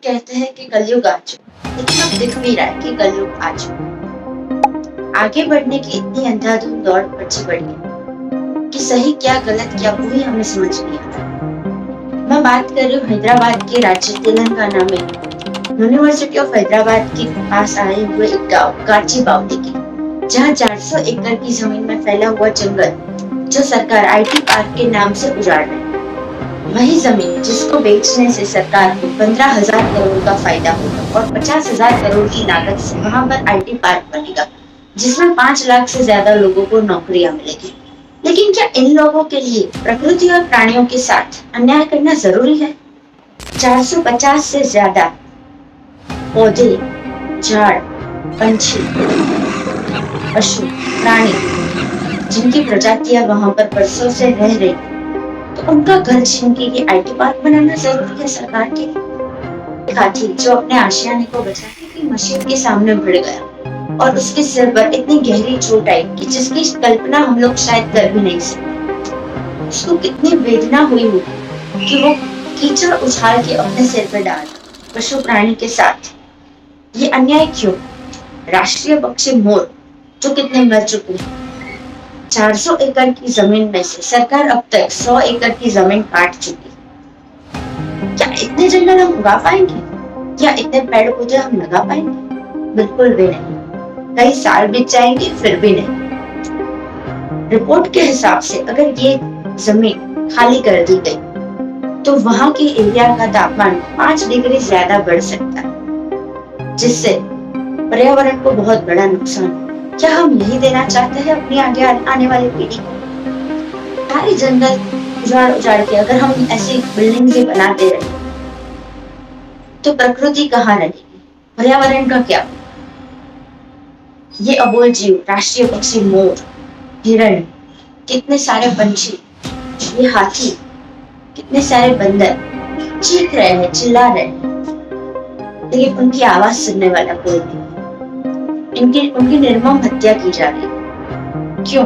कहते हैं कि कलयुग आ चुका, लेकिन अब दिख भी रहा है कि कलयुग आ चुका। आगे बढ़ने की इतनी अंधाधुंध दौड़ मची पड़ी है कि सही क्या गलत क्या वही हमें समझ नहीं आता। मैं बात कर रही हूँ हैदराबाद के राज्य तेलंगाना में यूनिवर्सिटी ऑफ हैदराबाद के पास आए हुए एक गाँव काचीबावली की, जहाँ 400 एकड़ की जमीन में फैला हुआ जंगल जो सरकार आईटी पार्क के नाम से उजाड़ रही है, वही जमीन जिसको बेचने से सरकार को 15,000 करोड़ का फायदा होगा और 50,000 करोड़ की लागत से वहां पर आईटी पार्क बनेगा, जिसमें 5 लाख से ज्यादा लोगों को नौकरियां मिलेगी। लेकिन क्या इन लोगों के लिए प्रकृति और प्राणियों के साथ अन्याय करना जरूरी है? 450 से ज्यादा पौधे, झाड़, पंछी, पशु, प्राणी जिनकी प्रजातियां वहां पर बरसों से रह रही, तो उनका घर छीन के ये आईटी पार्क बनाना जरूरी है सरकार के लिए? हाथी जो अपने आशियाने को बचाने की मशीन के सामने भिड़ गया और उसके सिर पर इतनी गहरी चोट आई कि जिसकी कल्पना हम लोग शायद कर भी नहीं सकते। उसको कितनी वेदना हुई होगी कि वो कीचड़ उछाल के अपने सिर पर डाल पशु प्राणी के साथ। ये अन्याय क्यों? राष्ट्रीय पक्षी मोर जो कितने मर चुके हैं। 400 एकड़ की जमीन में से सरकार अब तक 100 एकड़ की जमीन काट चुकी। क्या इतने जंगल हम उगा पाएंगे? क्या इतने पेड़ पौधे हम लगा पाएंगे? बिल्कुल भी नहीं। कई साल बीत जाएंगे फिर भी नहीं। रिपोर्ट के हिसाब से अगर ये जमीन खाली कर दी गई तो वहां के एरिया का तापमान 5 डिग्री ज्यादा बढ़ सकता है, जिससे पर्यावरण को बहुत बड़ा नुकसान। क्या हम यही देना चाहते हैं अपनी आगे आने वाली पीढ़ी को? सारे जंगल उजाड़ उजाड़ के अगर हम ऐसी बिल्डिंग्स बनाते रहे तो प्रकृति कहाँ रहेगी? पर्यावरण का क्या? ये अबोल जीव, राष्ट्रीय पक्षी मोर, हिरण, कितने सारे पंछी, ये हाथी, कितने सारे बंदर चीख रहे हैं, चिल्ला रहे हैं, लेकिन उनकी आवाज सुनने वाला कोई नहीं। उनकी निर्मम हत्या की जा रही है। क्यों?